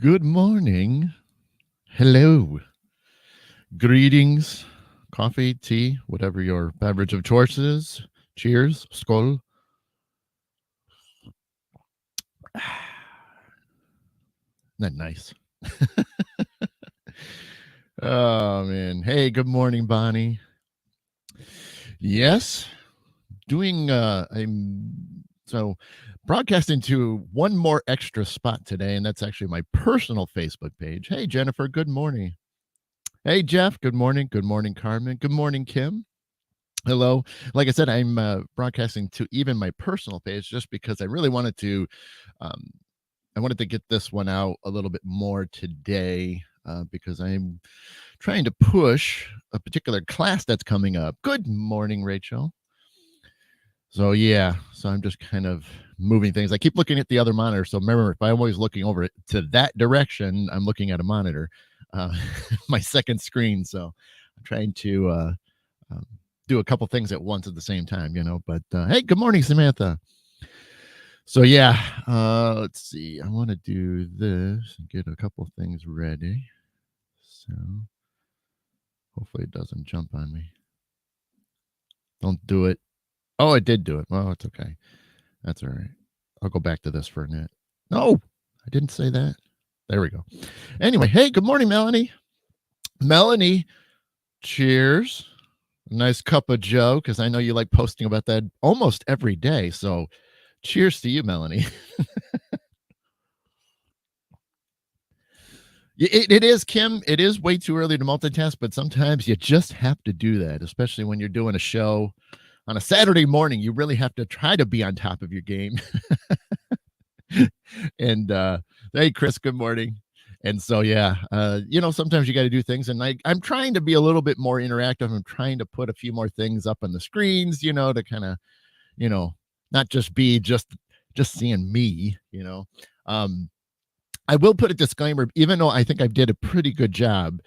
Good morning. Hello. Greetings. Coffee, tea, whatever your beverage of choice is. Cheers. Skål. Isn't that nice? Oh, man. Hey, good morning, Bonnie. Yes. I'm broadcasting to one more extra spot today, and that's actually my personal Facebook page. Hey, Jennifer. Good morning. Hey, Jeff. Good morning. Good morning, Carmen. Good morning, Kim. Hello. Like I said, I'm broadcasting to even my personal page just because I really wanted to. Um, I wanted to get this one out a little bit more today because I'm trying to push a particular class that's coming up. Good morning, Rachel. So I'm just kind of moving things. I keep looking at the other monitor. So remember, if I'm always looking over it to that direction, I'm looking at a monitor, my second screen. So I'm trying to um, do a couple things at once at the same time, But hey, good morning, Samantha. So let's see. I want to do this and get a couple things ready. So hopefully it doesn't jump on me. Don't do it. Oh, it did do it. Well, it's okay. That's all right. I'll go back to this for a minute. No, I didn't say that. There we go. Anyway, hey, good morning, Melanie. Melanie, cheers. Nice cup of Joe, because I know you like posting about that almost every day. So cheers to you, Melanie. It is, Kim. It is way too early to multitask, but sometimes you just have to do that, especially when you're doing a show on a Saturday morning. You really have to try to be on top of your game. And hey, Chris, good morning. And so, sometimes you got to do things. And I'm trying to be a little bit more interactive. I'm trying to put a few more things up on the screens, to kind of, not just be just seeing me, I will put a disclaimer, even though I think I did a pretty good job.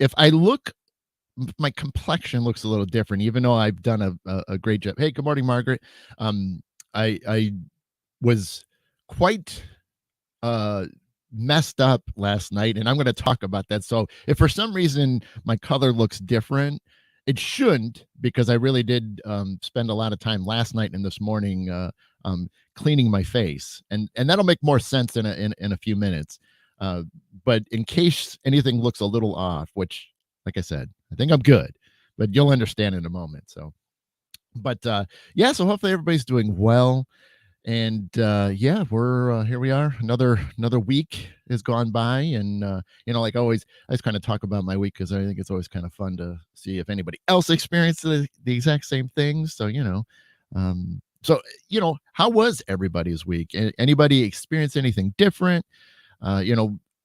If my complexion looks a little different, even though I've done a great job. Hey, good morning, Margaret. I was quite messed up last night, and I'm going to talk about that. So if for some reason my color looks different, it shouldn't, because I really did spend a lot of time last night and this morning cleaning my face, and that'll make more sense in a few minutes. But in case anything looks a little off, which, like I said, I think I'm good, but you'll understand in a moment. So hopefully everybody's doing well. And we're here. We are. Another week has gone by, and like always, I just kind of talk about my week because I think it's always kind of fun to see if anybody else experienced the exact same things. So how was everybody's week? Anybody experience anything different?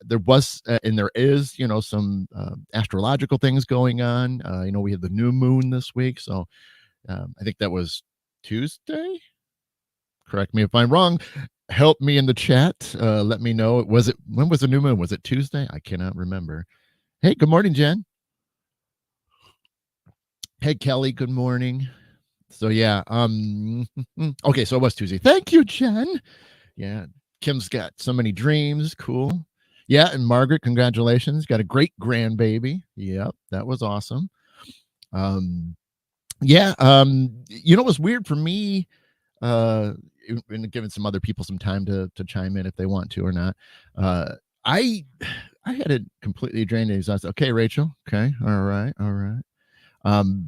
There was and there is some astrological things going on. We had the new moon this week, so I think that was Tuesday. Correct me if I'm wrong. Help me in the chat. Let me know. When was the new moon? Was it Tuesday? I cannot remember. Hey, good morning, Jen. Hey, Kelly. Good morning. So okay. So it was Tuesday. Thank you, Jen. Yeah, Kim's got so many dreams. Cool. Yeah, and Margaret, congratulations. Got a great grandbaby. Yep, that was awesome. It was weird for me. And giving some other people some time to chime in if they want to or not. I had it completely drained and exhausted. Okay, Rachel. Okay, all right. I'd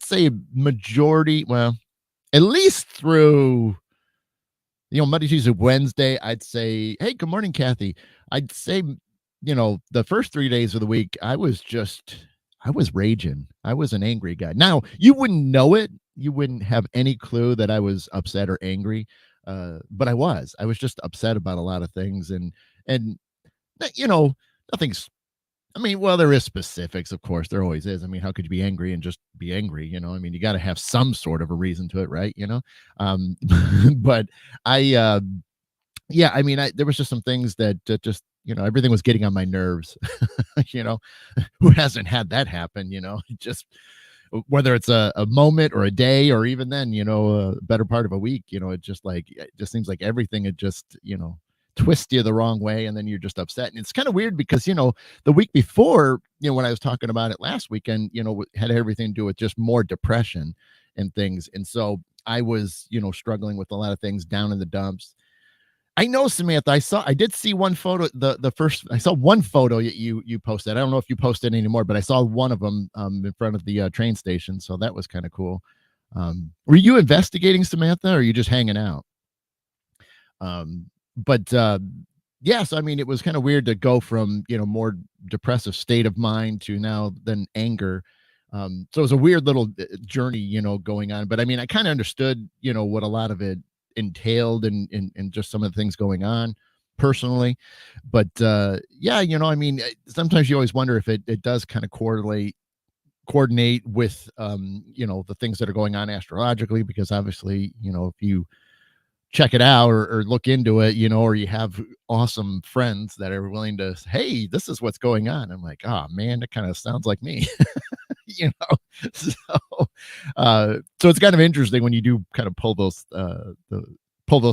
say majority. Well, at least through Monday, Tuesday, Wednesday, I'd say. Hey, good morning, Kathy. I'd say the first 3 days of the week, I was raging. I was an angry guy. Now, you wouldn't know it. You wouldn't have any clue that I was upset or angry. But I was just upset about a lot of things. And nothing's, there is specifics, of course. There always is. How could you be angry and just be angry? You got to have some sort of a reason to it, right? But there was just some things that just, everything was getting on my nerves. Who hasn't had that happen? Just whether it's a moment or a day, or even then, a better part of a week, it just seems like everything had just, twist you the wrong way, and then you're just upset. And it's kind of weird because, the week before, when I was talking about it last weekend, had everything to do with just more depression and things. And so I was, struggling with a lot of things, down in the dumps. I know, Samantha. I did see one photo. The first I saw one photo you posted. I don't know if you posted anymore, but I saw one of them in front of the train station. So that was kind of cool. Were you investigating, Samantha, or are you just hanging out? But yeah, so I mean, it was kind of weird to go from, more depressive state of mind to now then anger. So it was a weird little journey, going on. But I mean, I kind of understood, what a lot of it entailed, and just some of the things going on personally. But yeah, I mean, sometimes you always wonder if it does kind of coordinate with the things that are going on astrologically, because obviously, if you check it out, or look into it, or you have awesome friends that are willing to, hey, this is what's going on. I'm like, oh man, that kind of sounds like me. you know so so it's kind of interesting when you do kind of pull those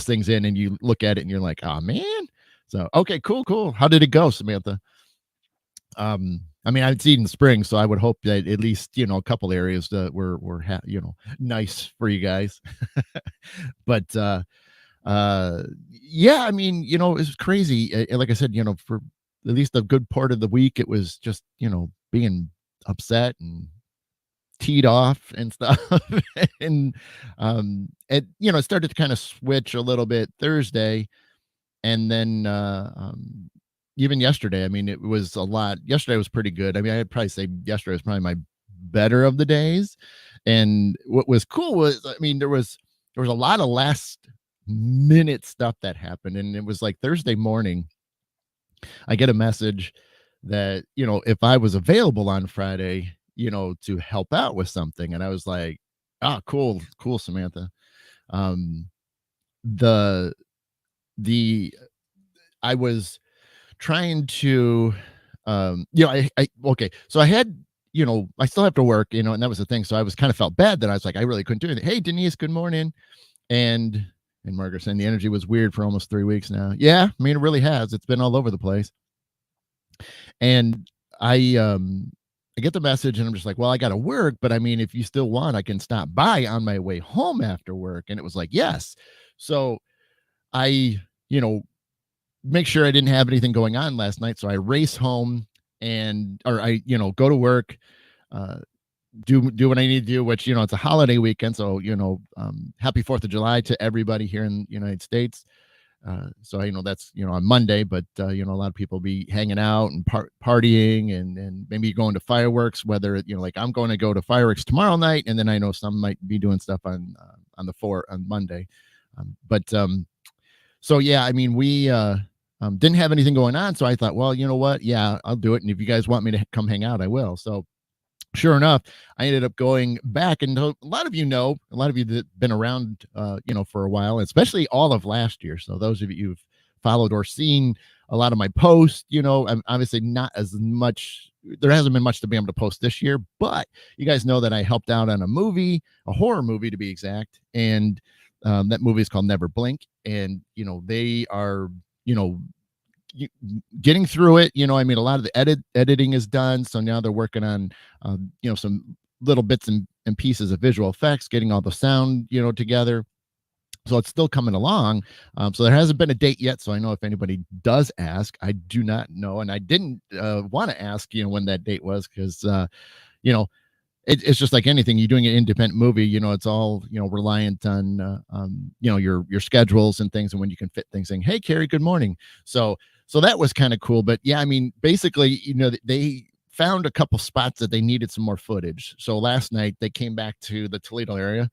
things in, and you look at it and you're like, oh man. So okay, cool. How did it go, Samantha? I mean, I'd seen in the spring, so I would hope that at least, a couple areas that were nice for you guys. But yeah, I mean, it was crazy. Like I said, for at least a good part of the week, it was just, being upset and teed off and stuff. And it started to kind of switch a little bit Thursday. And then even yesterday, I mean, it was a lot. Yesterday was pretty good. I mean, I'd probably say yesterday was probably my better of the days. And what was cool was, I mean, there was a lot of last minute stuff that happened. And it was like Thursday morning, I get a message that, if I was available on Friday, to help out with something. And I was like, ah, cool, Samantha. Um, the, the, I was trying to, okay. So I had, I still have to work, and that was the thing. So I was kind of felt bad that I was like, I really couldn't do anything. Hey, Denise, good morning. And, Margaret saying the energy was weird for almost 3 weeks now. Yeah. I mean, it really has. It's been all over the place. And I get the message, and I'm just like, well, I got to work, but I mean, if you still want, I can stop by on my way home after work. And it was like, yes. So I, make sure I didn't have anything going on last night. So I race home, or I, go to work, do what I need to do, which, it's a holiday weekend. So, happy 4th of July to everybody here in the United States. So that's on Monday, but a lot of people be hanging out and partying, and maybe going to fireworks. Whether like I'm going to go to fireworks tomorrow night, and then I know some might be doing stuff on Monday. But so yeah, I mean, we didn't have anything going on, so I thought, well, you know what? Yeah, I'll do it, and if you guys want me to come hang out, I will. So sure enough, I ended up going back, and a lot of you that been around, for a while, especially all of last year. So those of you who've followed or seen a lot of my posts, I'm obviously not as much. There hasn't been much to be able to post this year, but you guys know that I helped out on a horror movie to be exact, and that movie is called Never Blink, and they are getting through it. I mean, a lot of the editing is done, so now they're working on some little bits and pieces of visual effects, getting all the sound together. So it's still coming along. So there hasn't been a date yet, so I know if anybody does ask, I do not know, and I didn't want to ask when that date was, because it's just like anything. You're doing an independent movie, it's all reliant on your schedules and things, and when you can fit things in. Hey, Carrie, good morning. So that was kind of cool. But yeah, I mean, basically, they found a couple spots that they needed some more footage. So last night they came back to the Toledo area,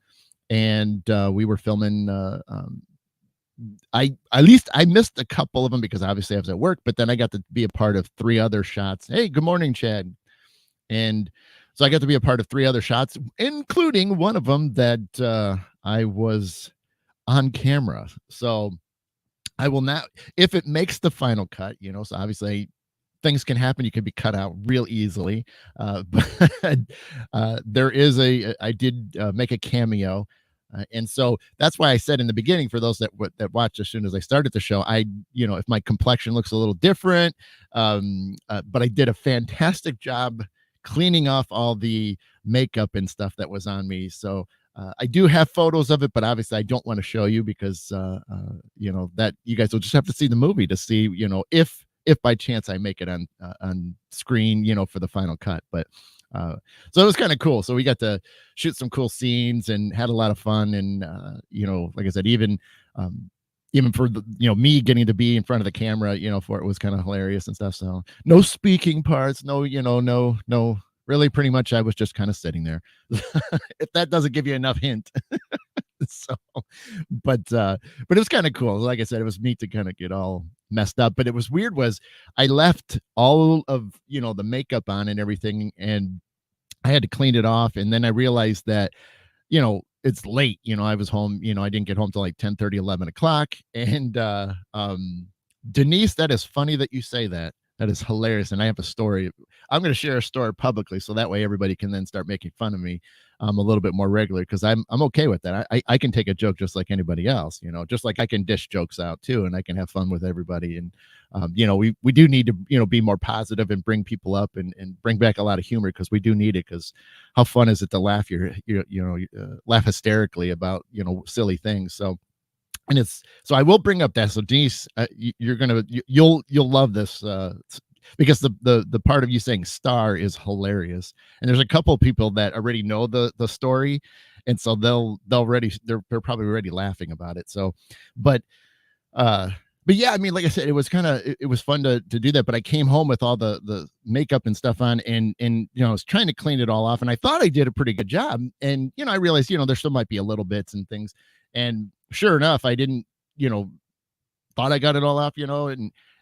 and we were filming. At least I missed a couple of them because obviously I was at work, but then I got to be a part of 3 other shots. Hey, good morning, Chad. And so I got to be a part of 3 other shots, including one of them that I was on camera. So I will not, if it makes the final cut, so obviously things can happen. You can be cut out real easily. But there is I did make a cameo And so that's why I said in the beginning, for those that watched as soon as I started the show, if my complexion looks a little different, but I did a fantastic job cleaning off all the makeup and stuff that was on me. So I do have photos of it, but obviously I don't want to show you because that you guys will just have to see the movie to see, if by chance I make it on screen, for the final cut. But so it was kind of cool. So we got to shoot some cool scenes and had a lot of fun. And like I said, even for me getting to be in front of the camera, for it was kind of hilarious and stuff. So no speaking parts, no. Really, pretty much, I was just kind of sitting there. If that doesn't give you enough hint. So, but it was kind of cool. Like I said, it was neat to kind of get all messed up. But it was weird was I left all of the makeup on and everything, and I had to clean it off. And then I realized that it's late. I was home. I didn't get home till like 10:30, 11 o'clock. And Denise, that is funny that you say that. That is hilarious. And I have a story. I'm going to share a story publicly so that way everybody can then start making fun of me a little bit more regularly, because I'm okay with that. I can take a joke just like anybody else, just like I can dish jokes out too, and I can have fun with everybody. And we do need to be more positive and bring people up and bring back a lot of humor, because we do need it. Because how fun is it to laugh laugh hysterically about silly things. So I will bring up that. So Denise, you'll love this because the part of you saying star is hilarious, and there's a couple of people that already know the story, and so they're probably already laughing about it. So, but yeah, I mean, like I said, it was fun to do that. But I came home with all the makeup and stuff on, and I was trying to clean it all off, and I thought I did a pretty good job. And I realized there still might be a little bits and things, and sure enough, I didn't thought I got it all off,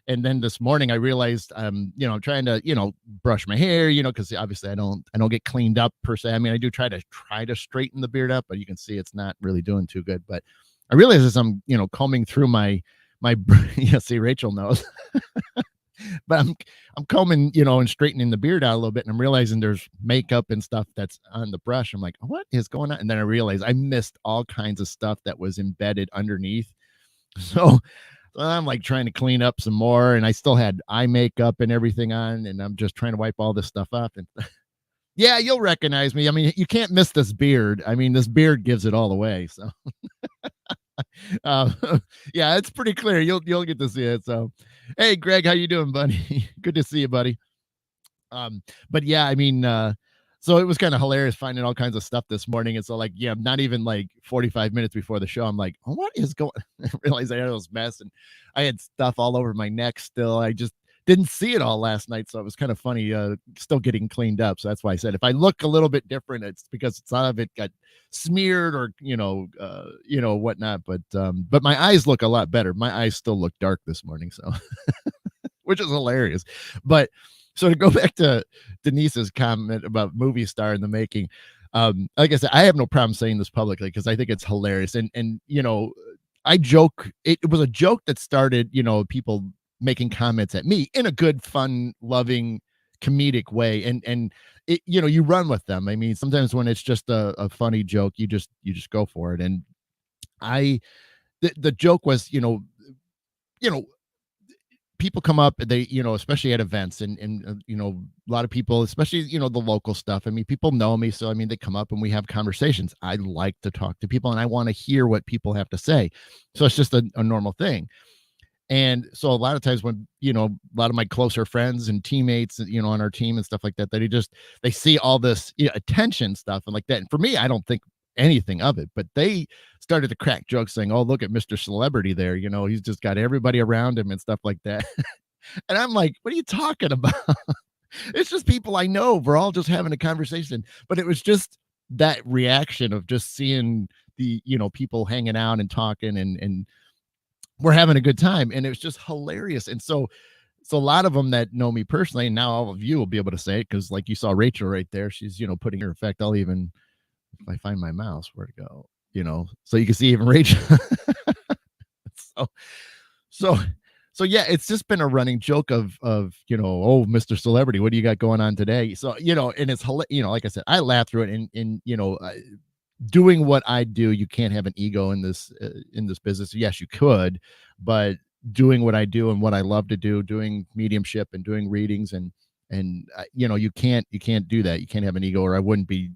and then this morning I realized I'm trying to brush my hair, because obviously I don't get cleaned up per se. I mean, I do try to straighten the beard up, but you can see it's not really doing too good. But I realize as I'm combing through my see, Rachel knows. But I'm combing, and straightening the beard out a little bit, and I'm realizing there's makeup and stuff that's on the brush. I'm like, what is going on? And then I realized I missed all kinds of stuff that was embedded underneath. So I'm like trying to clean up some more, and I still had eye makeup and everything on, and I'm just trying to wipe all this stuff off. And yeah, you'll recognize me. I mean, you can't miss this beard. I mean, this beard gives it all away. So uh, yeah, it's pretty clear. You'll get to see it. So, hey, Greg, how you doing, buddy? Good to see you, buddy. But yeah, I mean, so it was kind of hilarious finding all kinds of stuff this morning. And so, like, yeah, not even like 45 minutes before the show, I'm like, oh, what is going? I realized I had this mess, and I had stuff all over my neck still. I just didn't see it all last night, so it was kind of funny. Still getting cleaned up, so that's why I said if I look a little bit different, it's because some of it got smeared or whatnot. But my eyes look a lot better. My eyes still look dark this morning, so which is hilarious. But so to go back to Denise's comment about movie star in the making, like I said, I have no problem saying this publicly because I think it's hilarious. And I joke. It was a joke that started, people making comments at me in a good, fun, loving, comedic way. And it, you run with them. I mean, sometimes when it's just a funny joke, you just go for it. And the joke was, people come up, they, especially at events and a lot of people, especially, the local stuff. I mean, people know me. So, I mean, they come up and we have conversations. I like to talk to people and I want to hear what people have to say. So it's just a normal thing. And so a lot of times when, a lot of my closer friends and teammates, on our team and stuff like that, they see all this attention stuff and like that. And for me, I don't think anything of it, but they started to crack jokes saying, oh, look at Mr. Celebrity there. He's just got everybody around him and stuff like that. And I'm like, what are you talking about? It's just people I know. We're all just having a conversation. But it was just that reaction of just seeing the, people hanging out and talking and we're having a good time. And it was just hilarious. And so a lot of them that know me personally, and now all of you will be able to say it because like you saw Rachel right there, she's, putting her effect. I'll even, if I find my mouse, where to go, so you can see even Rachel. So yeah, it's just been a running joke of, oh, Mr. Celebrity, what do you got going on today? So, and it's, like I said, I laugh through it and doing what I do, you can't have an ego in this business. Yes, you could, but doing what I do and what I love to do, doing mediumship and doing readings and you know, you can't do that. You can't have an ego, or I wouldn't be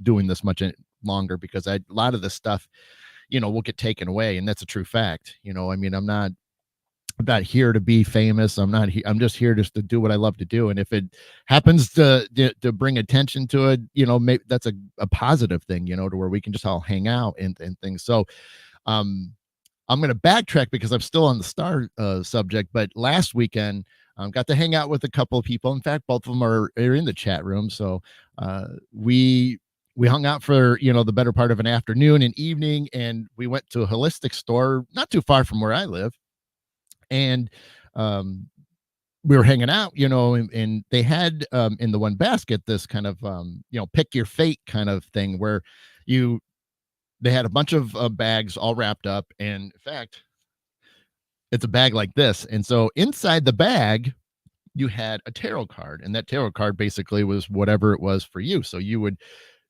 doing this much longer, because a lot of this stuff, you know, will get taken away, and that's a true fact. You know, I mean, I'm not here to be famous. I'm just here just to do what I love to do. And if it happens to bring attention to it, you know, maybe that's a positive thing, you know, to where we can just all hang out and things. So um I'm going to backtrack because I'm still on the star subject. But last weekend, got to hang out with a couple of people. In fact, both of them are in the chat room. So we hung out for, you know, the better part of an afternoon and evening, and we went to a holistic store not too far from where I live. And um, we were hanging out, you know, and they had in the one basket this kind of you know, pick your fate kind of thing, where you they had a bunch of bags all wrapped up, and in fact, it's a bag like this. And so inside the bag, you had a tarot card, and that tarot card basically was whatever it was for you. So you would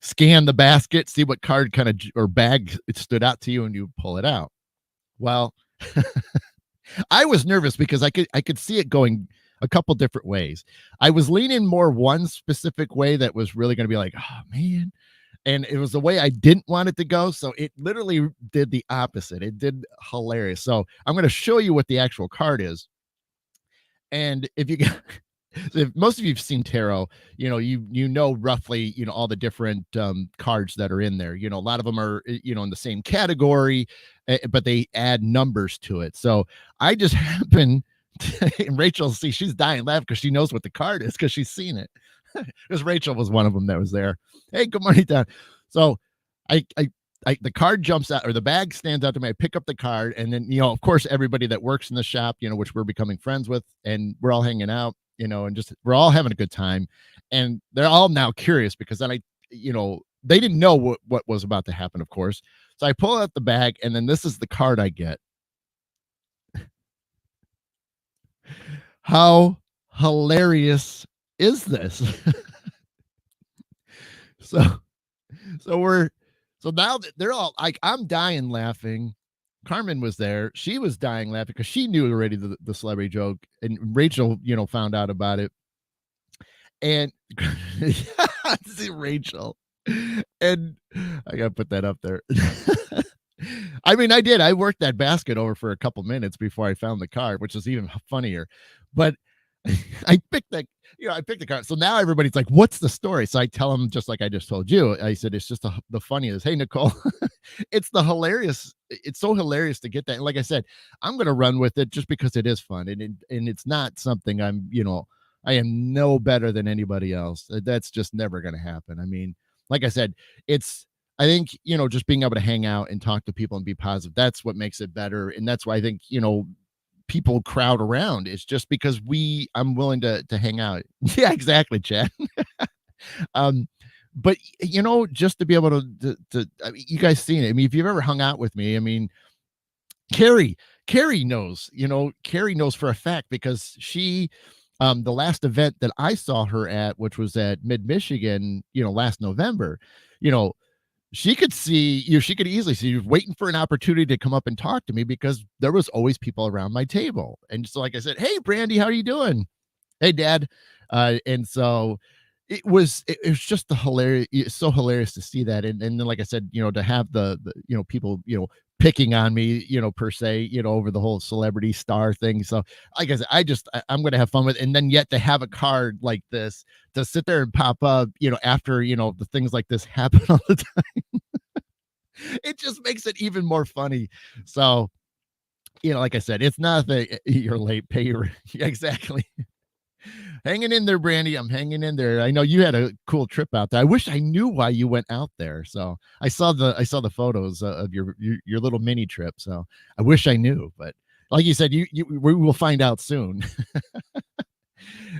scan the basket, see what card kind of or bag it stood out to you, and you pull it out. Well, I was nervous because I could see it going a couple different ways. I was leaning more one specific way that was really going to be like, oh man. And it was the way I didn't want it to go. So it literally did the opposite. It did hilarious. So I'm going to show you what the actual card is. And if you got, if most of you've seen tarot, you know, you know roughly, you know, all the different cards that are in there. You know, a lot of them are, you know, in the same category, but they add numbers to it. So I just happen and Rachel, see, she's dying laughing because she knows what the card is because she's seen it. Because Rachel was one of them that was there. Hey, good morning, Don. So the card jumps out, or the bag stands out to me. I pick up the card, and then, you know, of course, everybody that works in the shop, you know, which we're becoming friends with, and we're all hanging out, you know, and just we're all having a good time. And they're all now curious because then you know, they didn't know what was about to happen, of course. So I pull out the bag, and then this is the card I get. How hilarious is this? so so now that they're all like, I'm dying laughing. Carmen was there. She was dying laughing because she knew already the celebrity joke, and Rachel, you know, found out about it. And see Rachel, and I gotta put that up there. I mean, I worked that basket over for a couple minutes before I found the card, which is even funnier. But I picked the card. So now everybody's like, what's the story? So I tell them, just like I just told you, I said, it's just the funniest. Hey, Nicole, it's so hilarious to get that. And like I said, I'm going to run with it just because it is fun. And it's not something you know, I am no better than anybody else. That's just never going to happen. I mean, like I said, I think, you know, just being able to hang out and talk to people and be positive, that's what makes it better. And that's why I think, you know, people crowd around. It's just because I'm willing to hang out. Yeah, exactly, Chad. But you know, just to be able to I mean, you guys seen it. I mean, if you've ever hung out with me, I mean, Carrie knows, you know, Carrie knows for a fact, because she the last event that I saw her at, which was at Mid Michigan, you know, last November, you know, she could see, you know, she could easily see you waiting for an opportunity to come up and talk to me, because there was always people around my table. And so, like I said, hey, Brandy, how are you doing? Hey, Dad. And so it was just it's so hilarious to see that. And then, like I said, you know, to have the you know, people, you know, picking on me, you know, per se, you know, over the whole celebrity star thing. So like I said, I'm going to have fun with it. And then yet to have a card like this to sit there and pop up, you know, after, you know, the things like this happen all the time, it just makes it even more funny. So, you know, like I said, it's not that you're late, pay your exactly. Hanging in there, Brandy. I'm hanging in there. I know you had a cool trip out there. I wish I knew why you went out there. So I saw the photos of your little mini trip. So I wish I knew, but like you said, we will find out soon.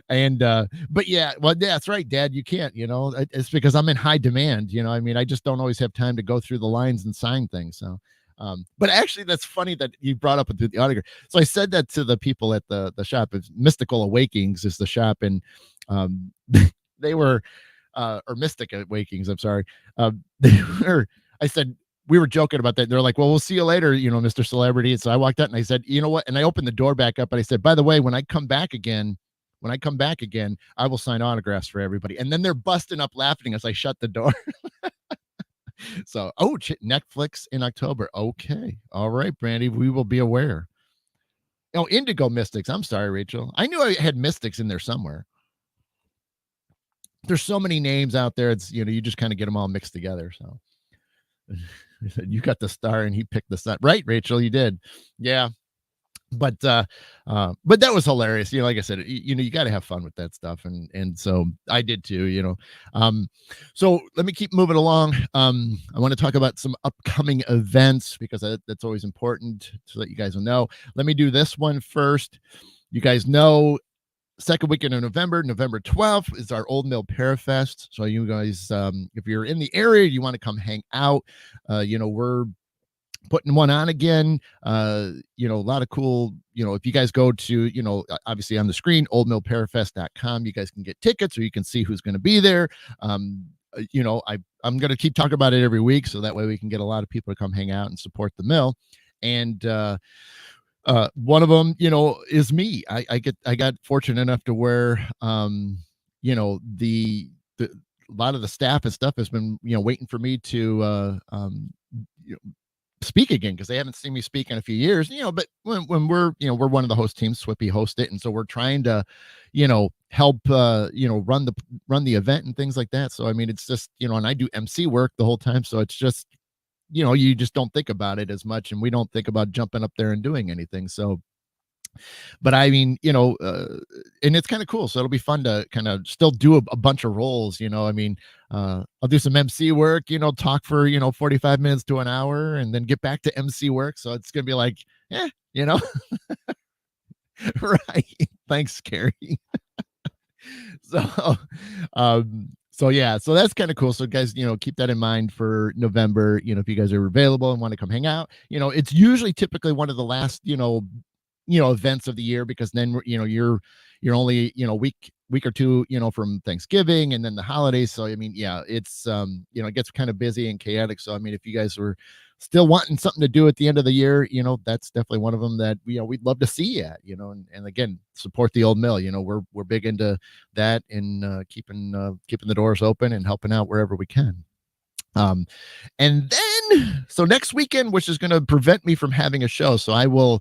And but yeah, well, yeah, that's right, Dad. You can't, you know, it's because I'm in high demand. You know, I mean, I just don't always have time to go through the lines and sign things. So but actually, that's funny that you brought up the autograph. So I said that to the people at the shop. It's Mystical Awakenings is the shop, and they were or Mystic Awakens. I'm sorry. They were, I said, we were joking about that. They're like, well, we'll see you later, Mr. Celebrity. And so I walked out and I said, you know what? And I opened the door back up and I said, by the way, when I come back again, I will sign autographs for everybody. And then they're busting up laughing as I shut the door. So, Netflix in October. Okay. All right, Brandy, we will be aware. Oh, Indigo Mystics. I'm sorry, Rachel. I knew I had Mystics in there somewhere. There's so many names out there. It's, you just kind of get them all mixed together. So he said, you got the star and he picked the sun. Right, Rachel, you did. Yeah. But that was hilarious. Like I said, you got to have fun with that stuff. And so I did too, so let me keep moving along. I want to talk about some upcoming events because that's always important so that you guys will know. Let me do this one first. You guys know, second weekend of November 12th is our Old Mill Parafest. So you guys, if you're in the area, you want to come hang out, we're putting one on again. A lot of cool, if you guys go to, obviously on the screen, oldmillparafest.com, you guys can get tickets or you can see who's going to be there. I'm going to keep talking about it every week. So that way we can get a lot of people to come hang out and support the mill. And, one of them, is me. I got fortunate enough to where, the a lot of the staff and stuff has been, waiting for me to, speak again because they haven't seen me speak in a few years, but when we're one of the host teams, Swippy host it, and so we're trying to help run the event and things like that. So I mean, it's just and I do MC work the whole time, so it's just you just don't think about it as much, and we don't think about jumping up there and doing anything. So but I mean, and it's kind of cool. So it'll be fun to kind of still do a bunch of roles, I mean, I'll do some MC work, talk for, 45 minutes to an hour and then get back to MC work. So it's going to be like, right. Thanks, Carrie. So, so that's kind of cool. So guys, keep that in mind for November, if you guys are available and want to come hang out, it's usually typically one of the last, events of the year, because then you're only week or two from Thanksgiving and then the holidays. So I mean, yeah, it's it gets kind of busy and chaotic. So I mean, if you guys were still wanting something to do at the end of the year, that's definitely one of them that we'd love to see you at, and again, support the Old Mill. We're big into that and keeping the doors open and helping out wherever we can. And then so next weekend, which is going to prevent me from having a show, so I will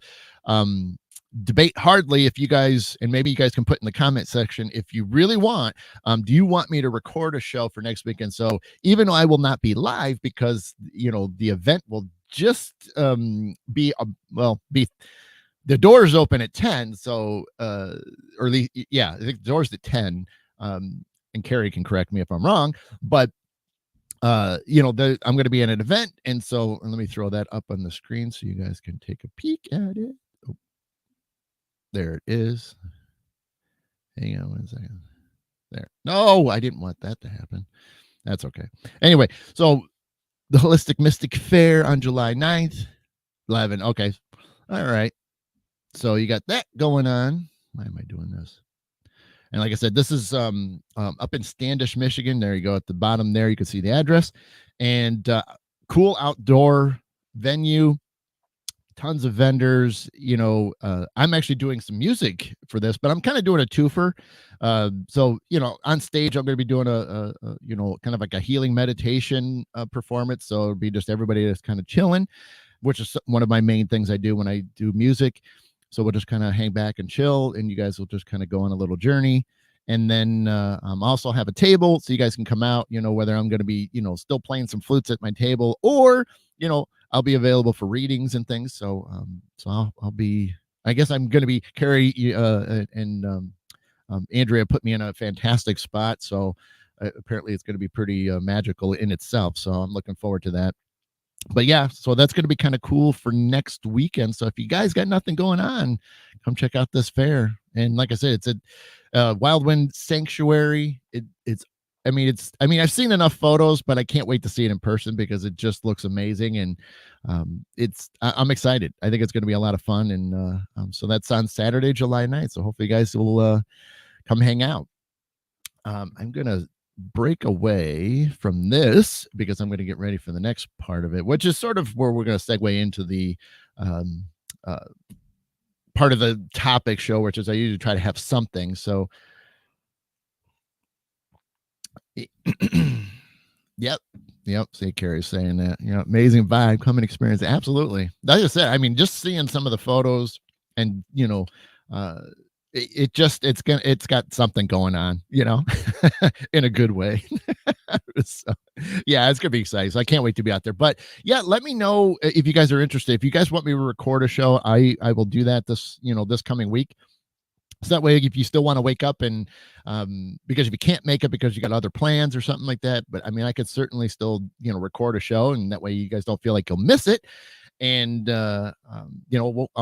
debate hardly if you guys, and maybe you guys can put in the comment section if you really want, do you want me to record a show for next weekend? So even though I will not be live because the event will just be the doors open at 10, so early, I think the doors at 10, and Carrie can correct me if I'm wrong, but I'm going to be in an event, and so let me throw that up on the screen so you guys can take a peek at it. Oh, there it is. Hang on 1 second. There. No, I didn't want that to happen. That's okay. Anyway, so the Holistic Mystic Fair on July 9th, 11. Okay. All right. So you got that going on. Why am I doing this? And like I said, this is up in Standish, Michigan. There you go. At the bottom there, you can see the address. And cool outdoor venue, tons of vendors. I'm actually doing some music for this, but I'm kind of doing a twofer. So, on stage, I'm going to be doing a kind of like a healing meditation performance. So it'll be just everybody that's kind of chilling, which is one of my main things I do when I do music. So we'll just kind of hang back and chill, and you guys will just kind of go on a little journey. And then also have a table so you guys can come out, whether I'm going to be, still playing some flutes at my table, or, I'll be available for readings and things. So I'll be, I guess I'm going to be Carrie and Andrea put me in a fantastic spot. So apparently it's going to be pretty magical in itself. So I'm looking forward to that. But yeah, so that's going to be kind of cool for next weekend. So if you guys got nothing going on, come check out this fair. And like I said, it's a Wild Wind Sanctuary. I've seen enough photos, but I can't wait to see it in person because it just looks amazing. And I'm excited. I think it's going to be a lot of fun. And so that's on Saturday, July 9th. So hopefully you guys will come hang out. I'm going to break away from this because I'm going to get ready for the next part of it, which is sort of where we're going to segue into the um, uh, part of the topic show, which is I usually try to have something. So, yep. Yep. See, Carrie's saying that. Amazing vibe, coming experience. Absolutely. Like I said, I mean, just seeing some of the photos and, uh, it's got something going on, in a good way. So, yeah, it's gonna be exciting. So I can't wait to be out there. But yeah, let me know if you guys are interested. If you guys want me to record a show, I will do that this coming week. So that way, if you still want to wake up and because if you can't make it because you got other plans or something like that, but I mean, I could certainly still record a show, and that way you guys don't feel like you'll miss it. And I'll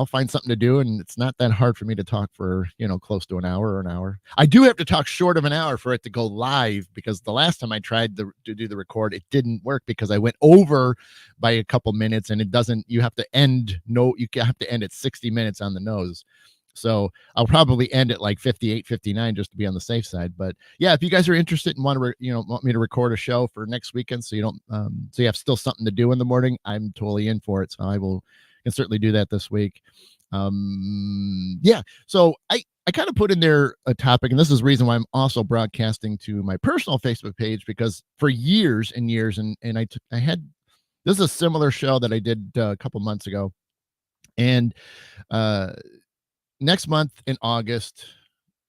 find something to do, and it's not that hard for me to talk for close to an hour or an hour. I do have to talk short of an hour for it to go live, because the last time I tried to do the record, it didn't work because I went over by a couple minutes, and it doesn't. You have to end at 60 minutes on the nose. So I'll probably end at like 58, 59 just to be on the safe side. But yeah, if you guys are interested and want me to record a show for next weekend, so you don't, so you have still something to do in the morning, I'm totally in for it. So can certainly do that this week. Yeah. So I kind of put in there a topic, and this is the reason why I'm also broadcasting to my personal Facebook page, because for years and years, and I had, this is a similar show that I did a couple months ago. And, next month in August,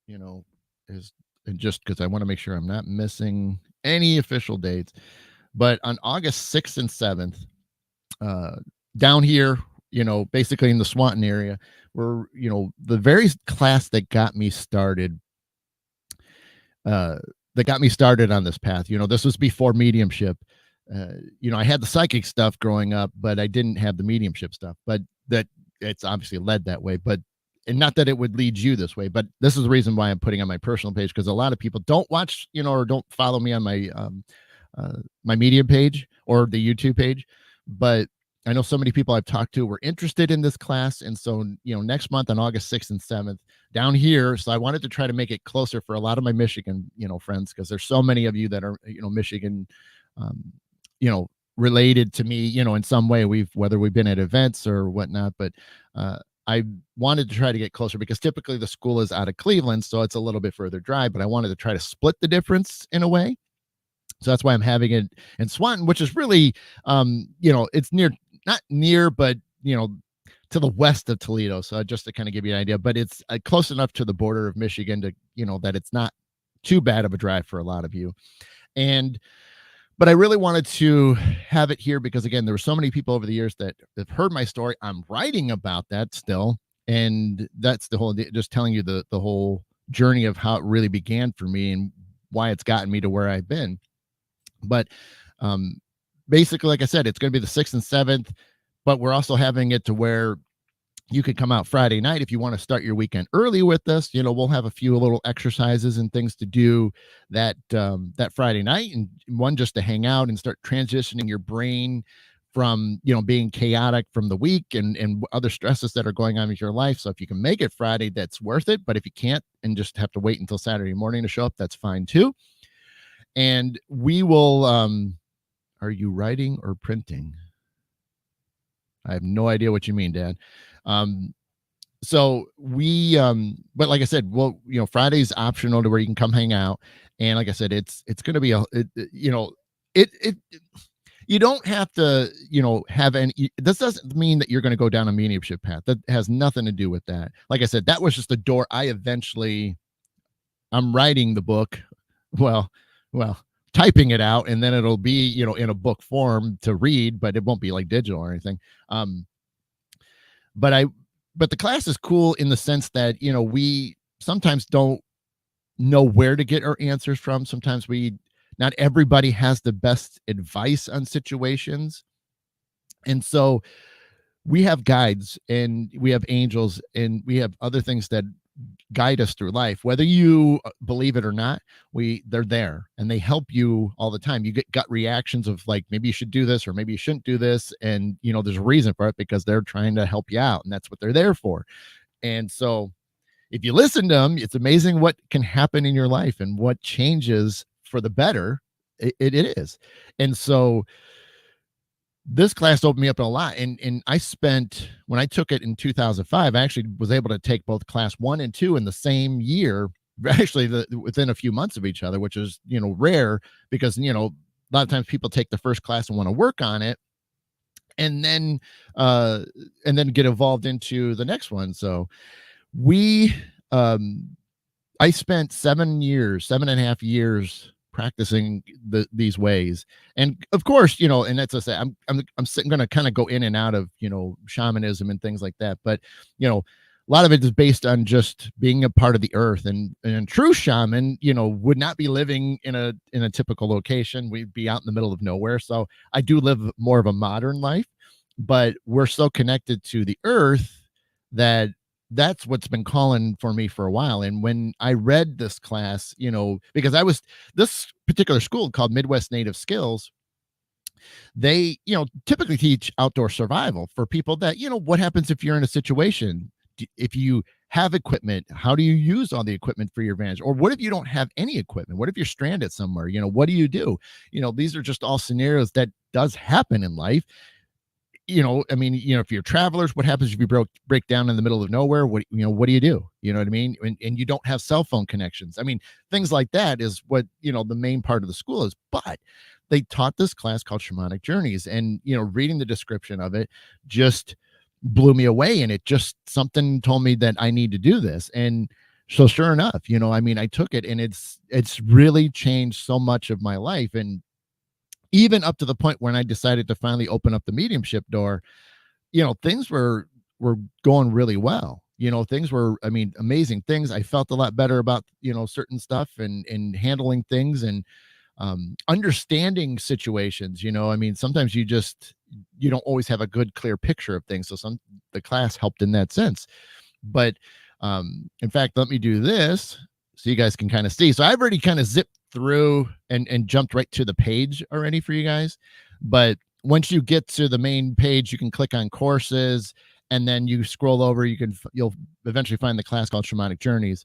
is, and just because I want to make sure I'm not missing any official dates, but on August 6th and 7th, down here, basically in the Swanton area, where, the very class that got me started, on this path, this was before mediumship. I had the psychic stuff growing up, but I didn't have the mediumship stuff, but that it's obviously led that way. But and not that it would lead you this way, but this is the reason why I'm putting on my personal page, because a lot of people don't watch, or don't follow me on my my Medium page or the YouTube page. But I know so many people I've talked to were interested in this class, and so next month on August 6th and 7th down here. So I wanted to try to make it closer for a lot of my Michigan friends, because there's so many of you that are Michigan related to me in some way, whether we've been at events or whatnot. But I wanted to try to get closer, because typically the school is out of Cleveland, so it's a little bit further drive, but I wanted to try to split the difference in a way. So that's why I'm having it in Swanton, which is really, it's not near, but, to the west of Toledo. So just to kind of give you an idea, but it's close enough to the border of Michigan to, that it's not too bad of a drive for a lot of you. But I really wanted to have it here because, again, there were so many people over the years that have heard my story. I'm writing about that still. And that's the whole, just telling you the whole journey of how it really began for me and why it's gotten me to where I've been. But basically, like I said, it's going to be the 6th and 7th, but we're also having it to where you could come out Friday night if you want to start your weekend early with us. We'll have a few little exercises and things to do that Friday night, and one just to hang out and start transitioning your brain from being chaotic from the week and other stresses that are going on with your life. So if you can make it Friday, that's worth it. But if you can't and just have to wait until Saturday morning to show up, that's fine too. And we will are you writing or printing? I have no idea what you mean, Dad. So we but like I said, well, Friday's optional to where you can come hang out. And like I said, it's going to be you don't have to, have any, this doesn't mean that you're going to go down a mediumship path. That has nothing to do with that. Like I said, that was just a door. I'm writing the book. Well, typing it out, and then it'll be, in a book form to read, but it won't be like digital or anything. But the class is cool in the sense that, we sometimes don't know where to get our answers from. Sometimes not everybody has the best advice on situations. And so we have guides and we have angels and we have other things that guide us through life, whether you believe it or not. They're there and they help you all the time. You get gut reactions of like, maybe you should do this or maybe you shouldn't do this. And, there's a reason for it because they're trying to help you out, and that's what they're there for. And so if you listen to them, it's amazing what can happen in your life and what changes for the better. It is. And so this class opened me up a lot. And I spent, when I took it in 2005, I actually was able to take both class 1 and 2 in the same year, actually within a few months of each other, which is, rare, because, a lot of times people take the first class and want to work on it, and then get involved into the next one. So we I spent 7.5 years practicing these ways. And of course, and that's to say, I'm going to kind of go in and out of, shamanism and things like that. But, a lot of it is based on just being a part of the earth, and a true shaman, would not be living in a typical location. We'd be out in the middle of nowhere. So I do live more of a modern life, but we're so connected to the earth that's what's been calling for me for a while. And when I read this class, because this particular school called Midwest Native Skills, they, typically teach outdoor survival for people that, what happens if you're in a situation, if you have equipment, how do you use all the equipment for your advantage? Or what if you don't have any equipment? What if you're stranded somewhere? What do you do? These are just all scenarios that does happen in life. If you're travelers, what happens if you break down in the middle of nowhere? What do you do? You know what I mean? And you don't have cell phone connections. Things like that is what, the main part of the school is. But they taught this class called Shamanic Journeys, and, reading the description of it just blew me away. And it just, something told me that I need to do this. And so sure enough, I took it, and it's really changed so much of my life. And even up to the point when I decided to finally open up the mediumship door, things were going really well. Things were, amazing things. I felt a lot better about, certain stuff, and handling things, and understanding situations. Sometimes you don't always have a good, clear picture of things. So the class helped in that sense. But in fact, let me do this so you guys can kind of see. So I've already kind of zipped through and jumped right to the page already for you guys. But once you get to the main page, you can click on courses, and then you scroll over, you'll eventually find the class called Shamanic Journeys.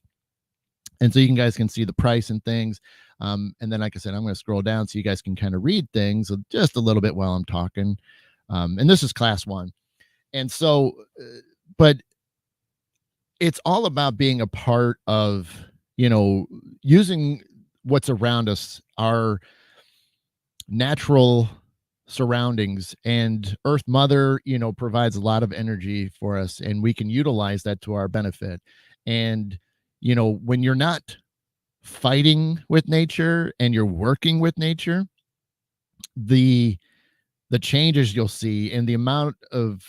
And so you guys can see the price and things. And then, like I said, I'm going to scroll down so you guys can kind of read things just a little bit while I'm talking. And this is class 1. And so, but it's all about being a part of, using what's around us, our natural surroundings. And Earth Mother, provides a lot of energy for us, and we can utilize that to our benefit. And, when you're not fighting with nature and you're working with nature, the changes you'll see, and the amount of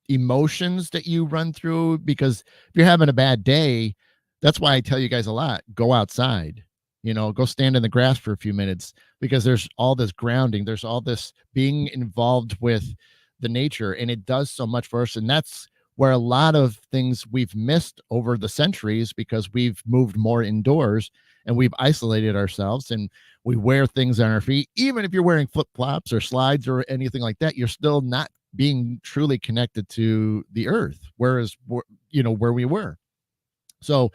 emotions that you run through, because if you're having a bad day, that's why I tell you guys a lot, go outside, go stand in the grass for a few minutes, because there's all this grounding, there's all this being involved with the nature, and it does so much for us. And that's where a lot of things we've missed over the centuries, because we've moved more indoors and we've isolated ourselves, and we wear things on our feet. Even if you're wearing flip-flops or slides or anything like that, you're still not being truly connected to the earth, whereas where we were. So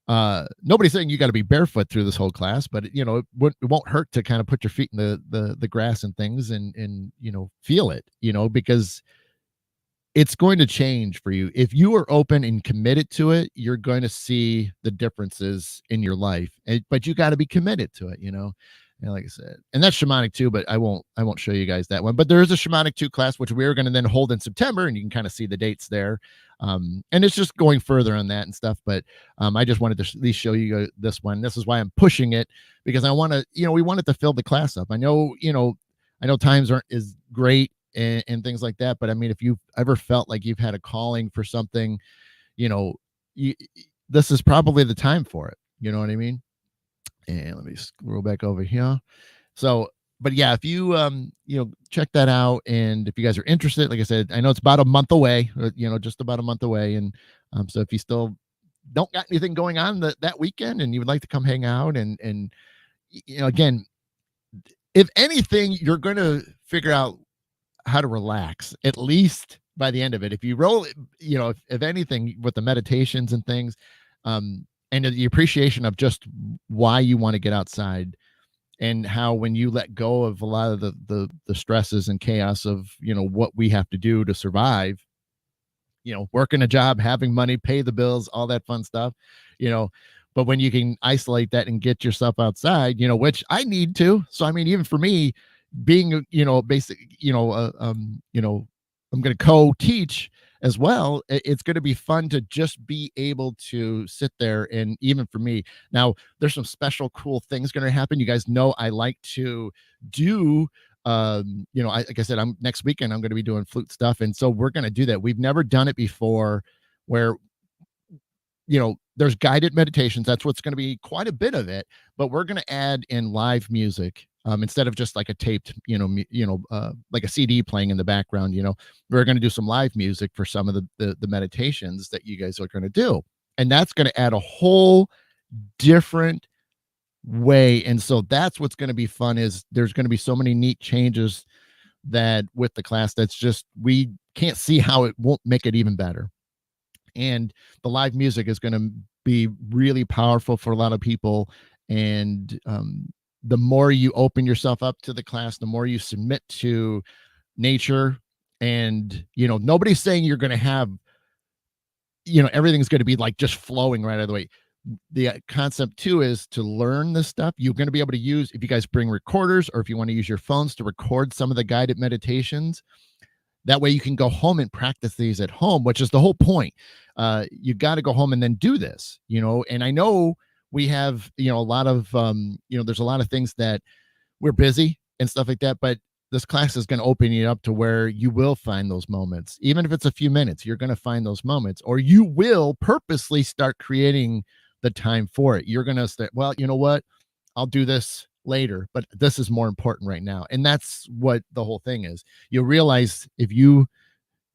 nobody's saying you got to be barefoot through this whole class, but it won't hurt to kind of put your feet in the grass and things, and feel it, because it's going to change for you. If you are open and committed to it, you're going to see the differences in your life. But you got to be committed to it, And like I said, and that's Shamanic 2, but I won't show you guys that one. But there is a Shamanic 2 class, which we're going to then hold in September, and you can kind of see the dates there. And it's just going further on that and stuff. But I just wanted to at least show you this one. This is why I'm pushing it, because I want to, we wanted to fill the class up. I know times aren't as great and things like that. But if you've ever felt like you've had a calling for something, this is probably the time for it. You know what I mean? And let me scroll back over here. So, but yeah, if you, check that out. And if you guys are interested, like I said, I know it's about a month away, just about a month away. And so if you still don't got anything going on that weekend, and you would like to come hang out, and again, if anything, you're going to figure out how to relax, at least by the end of it. If you roll, if anything, with the meditations and things, and and the appreciation of just why you want to get outside, and how when you let go of a lot of the stresses and chaos of what we have to do to survive, working a job, having money, pay the bills, all that fun stuff, you know, but when you can isolate that and get yourself outside, which I need to. So, I mean, even for me, being, basic, I'm going to co-teach as well. It's going to be fun to just be able to sit there. And even for me now, there's some special cool things going to happen. You guys know I like to do like I said, I'm next weekend I'm going to be doing flute stuff, and so we're going to do that. We've never done it before, where there's guided meditations. That's what's going to be quite a bit of it, but we're going to add in live music, instead of just like a taped, like a CD playing in the background. We're going to do some live music for some of the meditations that you guys are going to do, and that's going to add a whole different way. And so that's what's going to be fun, is there's going to be so many neat changes that with the class, that's just, we can't see how it won't make it even better. And the live music is going to be really powerful for a lot of people. And the more you open yourself up to the class, the more you submit to nature. And nobody's saying you're going to have everything's going to be like just flowing right out of the way. The concept too is to learn this stuff. You're going to be able to use, if you guys bring recorders, or if you want to use your phones to record some of the guided meditations, that way you can go home and practice these at home, which is the whole point. You got to go home and then do this, and I know we have, a lot of, there's a lot of things that we're busy and stuff like that, but this class is going to open you up to where you will find those moments. Even if it's a few minutes, you're going to find those moments, or you will purposely start creating the time for it. You're going to say, well, you know what? I'll do this later, but this is more important right now. And that's what the whole thing is. You'll realize if you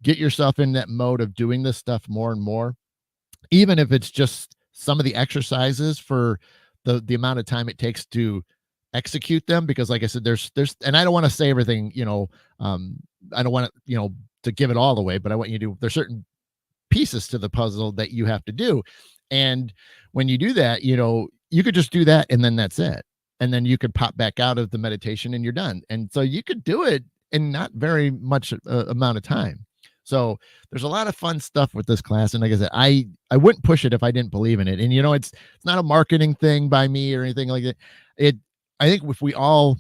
get yourself in that mode of doing this stuff more and more, even if it's just some of the exercises for the amount of time it takes to execute them, because like I said, there's, and I don't want to say everything, I don't want to give it all away, but I want you to, there's certain pieces to the puzzle that you have to do. And when you do that, you could just do that and then that's it. And then you could pop back out of the meditation and you're done. And so you could do it in not very much amount of time. So there's a lot of fun stuff with this class. And like I said, I wouldn't push it if I didn't believe in it. And it's not a marketing thing by me or anything like that. I think if we all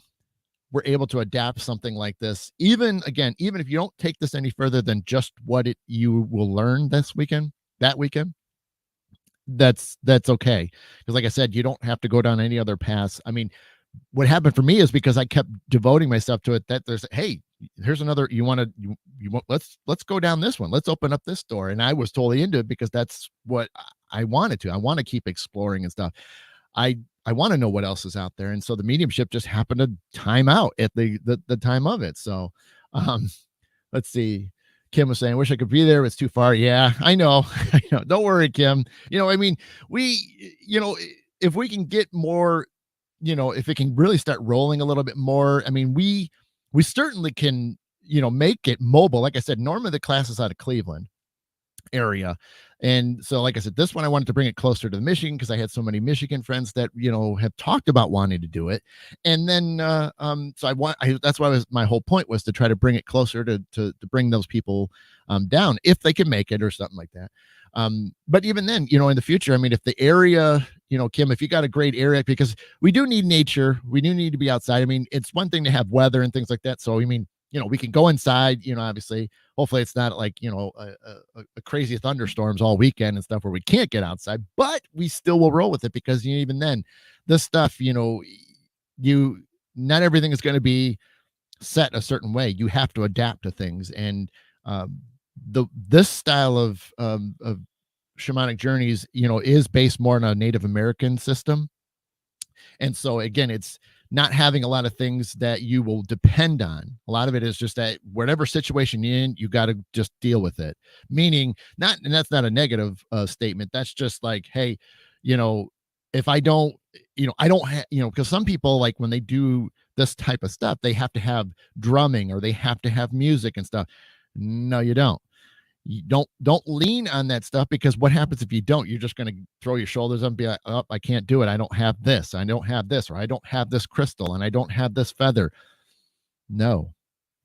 were able to adapt something like this, even if you don't take this any further than just what you will learn that weekend, that's okay. Because like I said, you don't have to go down any other paths. I mean, what happened for me is because I kept devoting myself to it, that there's, hey, here's another, you want, let's go down this one. Let's open up this door. And I was totally into it because that's what I wanted to. I want to keep exploring and stuff. I want to know what else is out there. And so the mediumship just happened to time out at the time of it. So let's see. Kim was saying, wish I could be there. It's too far. Yeah, I know. I know. Don't worry, Kim. I mean, if we can get more, if it can really start rolling a little bit more, I mean, we certainly can, make it mobile. Like I said, normally the class is out of Cleveland area. And so, like I said, this one, I wanted to bring it closer to Michigan because I had so many Michigan friends that, have talked about wanting to do it. And then, so that's why my whole point was to try to bring it closer to bring those people down if they can make it or something like that. But even then, in the future, I mean, if the area, Kim, if you got a great area, because we do need nature, we do need to be outside. I mean, it's one thing to have weather and things like that. So, I mean, we can go inside, obviously, hopefully it's not like, a crazy thunderstorms all weekend and stuff where we can't get outside, but we still will roll with it because even then this stuff, not everything is going to be set a certain way. You have to adapt to things. And, this style of shamanic journeys, is based more on a Native American system. And so again, it's not having a lot of things that you will depend on. A lot of it is just that whatever situation you're in, you got to just deal with it. Meaning and that's not a negative statement. That's just like, hey, if I don't, I don't have, because some people, like when they do this type of stuff, they have to have drumming or they have to have music and stuff. No, you don't. You don't lean on that stuff, because what happens if you don't? You're just going to throw your shoulders up and be like, oh, I can't do it. I don't have this. I don't have this, or I don't have this crystal, and I don't have this feather. No.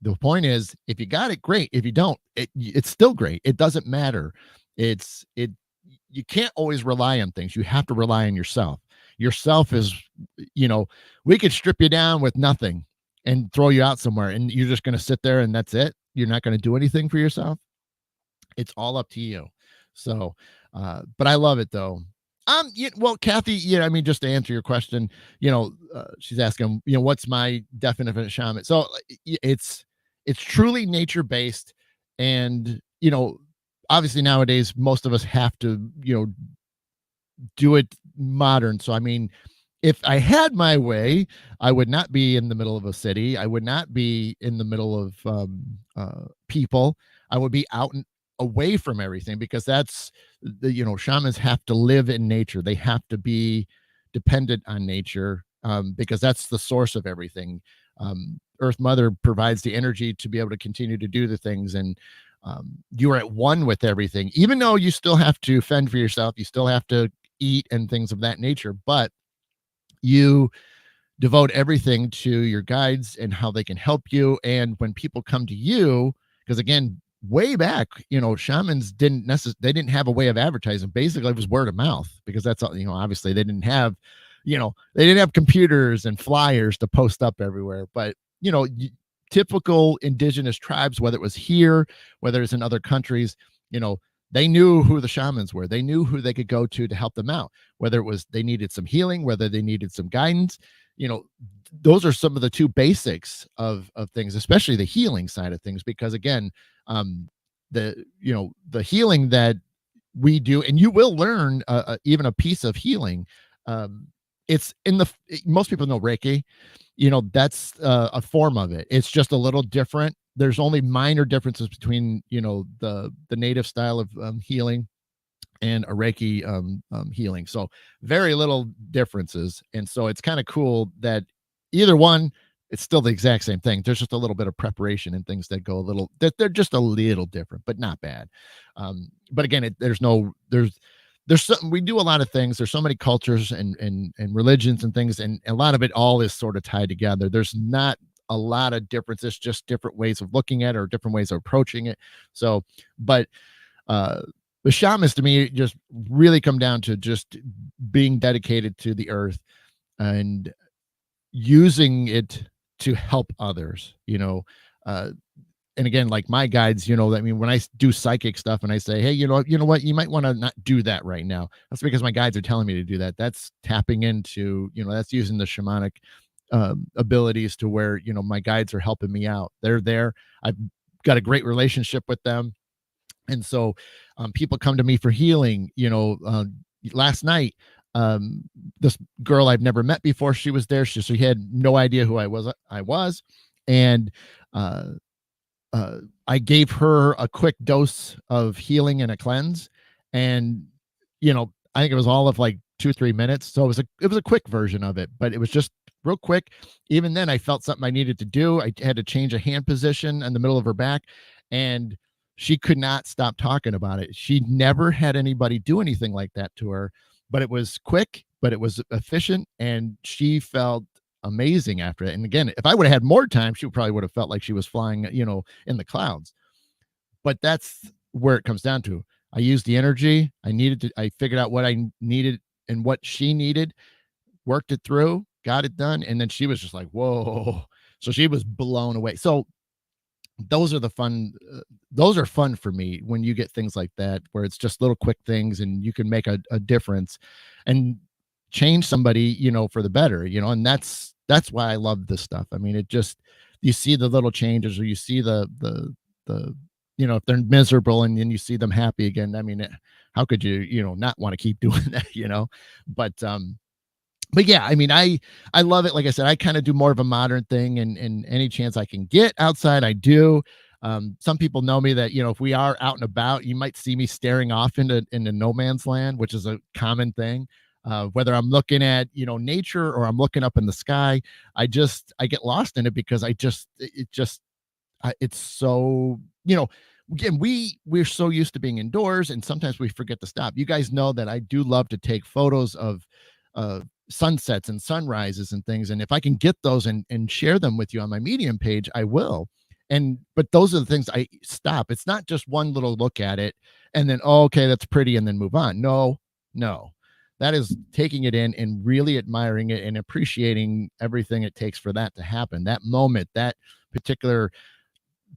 The point is, if you got it, great. If you don't, it's still great. It doesn't matter. It you can't always rely on things. You have to rely on yourself. Yourself is, we could strip you down with nothing and throw you out somewhere, and you're just going to sit there and that's it. You're not going to do anything for yourself. It's all up to you. So, but I love it though. Well, Kathy, just to answer your question, she's asking, what's my definition of shaman? So it's truly nature based, and obviously nowadays most of us have to, do it modern. So, I mean, if I had my way, I would not be in the middle of a city. I would not be in the middle of people. I would be out and away from everything, because that's shamans have to live in nature. They have to be dependent on nature, because that's the source of everything. Earth Mother provides the energy to be able to continue to do the things, and you are at one with everything, even though you still have to fend for yourself. You still have to eat and things of that nature, but you devote everything to your guides and how they can help you. And when people come to you, because again, way back, shamans they didn't have a way of advertising. Basically it was word of mouth, because that's all, obviously they didn't have, they didn't have computers and flyers to post up everywhere. But typical indigenous tribes, whether it was here, whether it's in other countries, they knew who the shamans were. They knew who they could go to help them out, whether it was they needed some healing, whether they needed some guidance. Those are some of the two basics of things, especially the healing side of things, because again, the healing that we do, and you will learn even a piece of healing. It's in most people know Reiki, that's a form of it. It's just a little different. There's only minor differences between, the native style of healing and a Reiki healing. So very little differences. And so it's kind of cool that either one, it's still the exact same thing. There's just a little bit of preparation and things that go they're just a little different, but not bad. But again, there's something, we do a lot of things. There's so many cultures and religions and things, and a lot of it all is sort of tied together. There's not a lot of differences, just different ways of looking at it or different ways of approaching it. So, but the shamans to me just really come down to just being dedicated to the earth and using it to help others, and again, like my guides, when I do psychic stuff and I say, hey, you know what, you might want to not do that right now. That's because my guides are telling me to do that. That's tapping into, that's using the shamanic abilities to where, my guides are helping me out. They're there. I've got a great relationship with them. And so people come to me for healing. Last night, this girl I've never met before, she was there. She had no idea who I was. And I gave her a quick dose of healing and a cleanse. And, I think it was all of like 2-3 minutes. So it was a quick version of it, but it was just real quick. Even then I felt something I needed to do. I had to change a hand position in the middle of her back, and she could not stop talking about it. She never had anybody do anything like that to her, but it was quick, but it was efficient, and she felt amazing after it. And again, if I would have had more time, she probably would have felt like she was flying, in the clouds. But that's where it comes down to. I used the energy I figured out what I needed and what she needed, worked it through, got it done. And then she was just like, whoa. So she was blown away. So those are fun for me when you get things like that, where it's just little quick things and you can make a difference and change somebody, for the better, and that's why I love this stuff. I mean, you see the little changes, or you see the if they're miserable and then you see them happy again. I mean, how could you, not want to keep doing that, but yeah, I mean, I love it. Like I said, I kind of do more of a modern thing, and any chance I can get outside, I do. Some people know me that, if we are out and about, you might see me staring off into no man's land, which is a common thing. Whether I'm looking at, nature, or I'm looking up in the sky, I get lost in it, because it's so, again, we're so used to being indoors, and sometimes we forget to stop. You guys know that I do love to take photos of sunsets and sunrises and things, and if I can get those and share them with you on my Medium page, I will. And but those are the things I stop. It's not just one little look at it and then, oh, okay, that's pretty, and then move on. No, no, that is taking it in and really admiring it and appreciating everything it takes for that to happen, that moment, that particular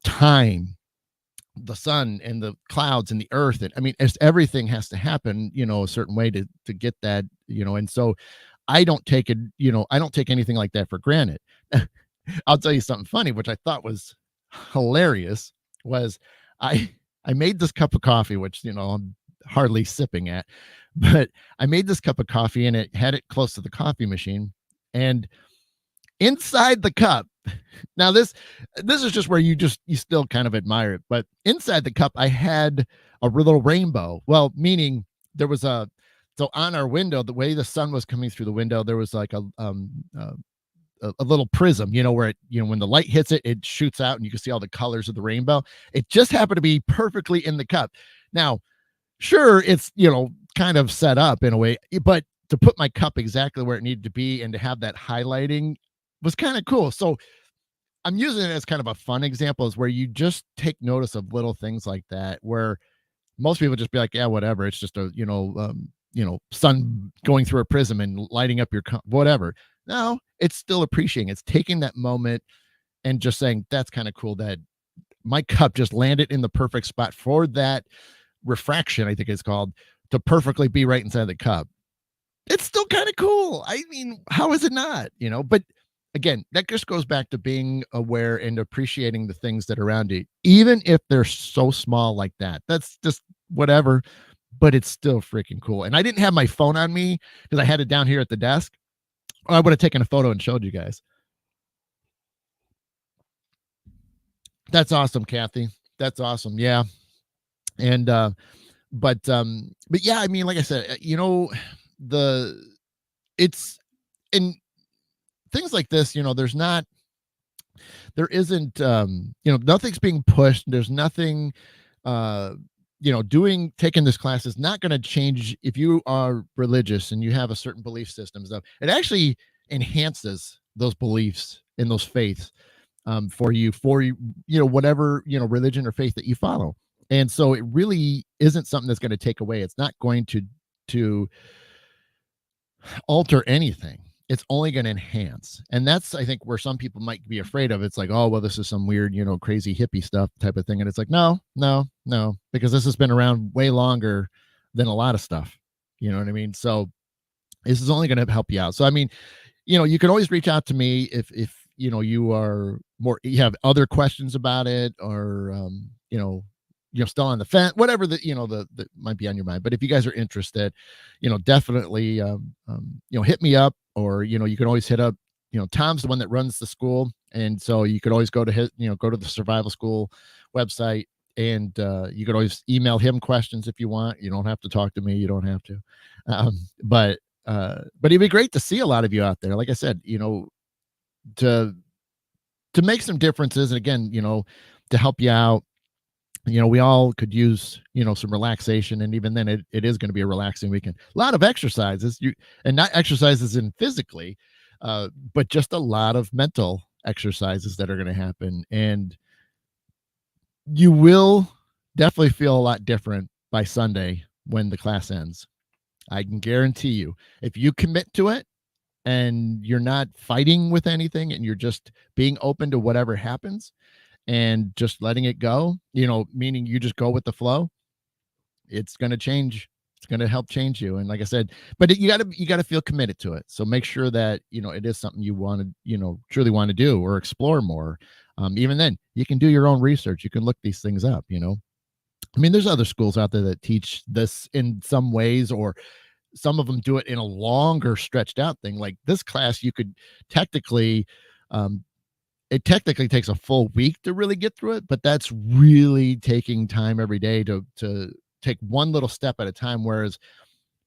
time, the sun and the clouds and the earth. And I mean, it's, everything has to happen, a certain way to get that, and so I don't take it, I don't take anything like that for granted. I'll tell you something funny, which I thought was hilarious, was I I made this cup of coffee, which I'm hardly sipping at, but I made this cup of coffee and it had it close to the coffee machine. And inside the cup, now this is just where you still kind of admire it, but inside the cup I had a little rainbow. Well, meaning there was a so on our window, the way the sun was coming through the window, there was like a little prism, where it, when the light hits it, it shoots out and you can see all the colors of the rainbow. It just happened to be perfectly in the cup. Now, sure, it's, kind of set up in a way, but to put my cup exactly where it needed to be and to have that highlighting was kind of cool. So I'm using it as kind of a fun example, is where you just take notice of little things like that, where most people just be like, yeah, whatever. It's just a, sun going through a prism and lighting up your whatever. No, it's still appreciating. It's taking that moment and just saying, that's kind of cool that my cup just landed in the perfect spot for that refraction, I think it's called, to perfectly be right inside the cup. It's still kind of cool. I mean, how is it not? But again, that just goes back to being aware and appreciating the things that are around you, even if they're so small like that. That's just whatever, but it's still freaking cool. And I didn't have my phone on me because I had it down here at the desk. I would have taken a photo and showed you guys. That's awesome, Kathy. That's awesome. Yeah. And but yeah, I mean, like I said, the it's in things like this, there isn't nothing's being pushed. There's nothing taking this class is not going to change if you are religious and you have a certain belief system stuff. It actually enhances those beliefs in those faiths for you, whatever, religion or faith that you follow. And so it really isn't something that's going to take away. It's not going to alter anything. It's only going to enhance. And that's, I think, where some people might be afraid of. It's like, oh, well, this is some weird, crazy hippie stuff type of thing. And it's like, no, because this has been around way longer than a lot of stuff. You know what I mean? So this is only going to help you out. So, I mean, you can always reach out to me if you are you have other questions about it, or, you're still on the fence, whatever that might be on your mind. But if you guys are interested, definitely, hit me up, or, you can always hit up, Tom's the one that runs the school. And so you could always go to go to the survival school website, and you could always email him questions if you want. You don't have to talk to me. You don't have to. But it'd be great to see a lot of you out there. Like I said, to make some differences. And again, to help you out. We all could use, some relaxation. And even then it is going to be a relaxing weekend. A lot of exercises, and not exercises in physically, but just a lot of mental exercises that are going to happen. And you will definitely feel a lot different by Sunday when the class ends. I can guarantee you, if you commit to it and you're not fighting with anything and you're just being open to whatever happens, and just letting it go, meaning you just go with the flow, it's going to change. It's going to help change you. And like I said, but you got to feel committed to it. So make sure that, it is something you want to, truly want to do or explore more. Even then you can do your own research. You can look these things up, I mean, there's other schools out there that teach this in some ways, or some of them do it in a longer stretched out thing. Like this class, you could technically, it technically takes a full week to really get through it, but that's really taking time every day to take one little step at a time. Whereas,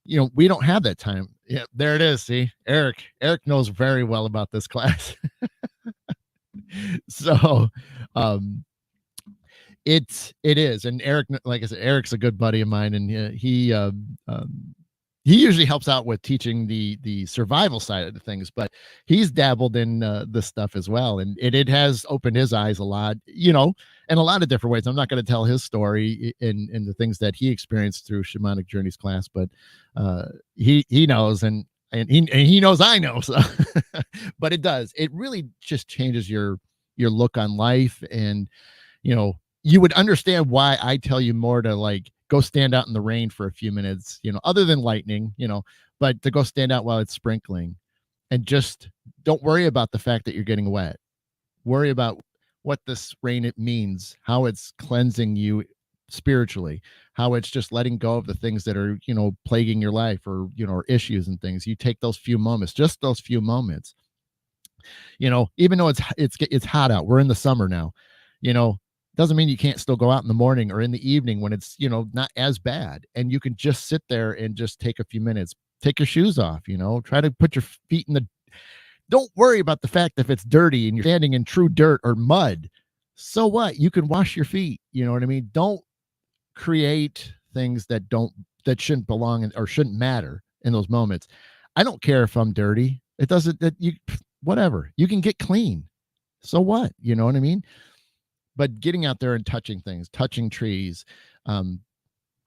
we don't have that time. Yeah, there it is. See, Eric knows very well about this class. So, it is. And Eric, like I said, Eric's a good buddy of mine, and he usually helps out with teaching the survival side of the things, but he's dabbled in this stuff as well, and it has opened his eyes a lot, in a lot of different ways. I'm not going to tell his story in the things that he experienced through Shamanic Journeys class, but he knows, and he knows I know. So, but it does. It really just changes your look on life, and you would understand why I tell you more to like go stand out in the rain for a few minutes, other than lightning, but to go stand out while it's sprinkling, and just don't worry about the fact that you're getting wet. Worry about what this rain it means, how it's cleansing you spiritually, how it's just letting go of the things that are, plaguing your life, or, or issues and things. You take those few moments, just those few moments, even though it's hot out, we're in the summer now, doesn't mean you can't still go out in the morning or in the evening when it's, not as bad. And you can just sit there and just take a few minutes, take your shoes off, try to put your feet in the, don't worry about the fact that if it's dirty and you're standing in true dirt or mud. So what? You can wash your feet. You know what I mean? Don't create things that shouldn't belong or shouldn't matter in those moments. I don't care if I'm dirty. It doesn't, whatever. You can get clean. So what? You know what I mean? But getting out there and touching things, touching trees,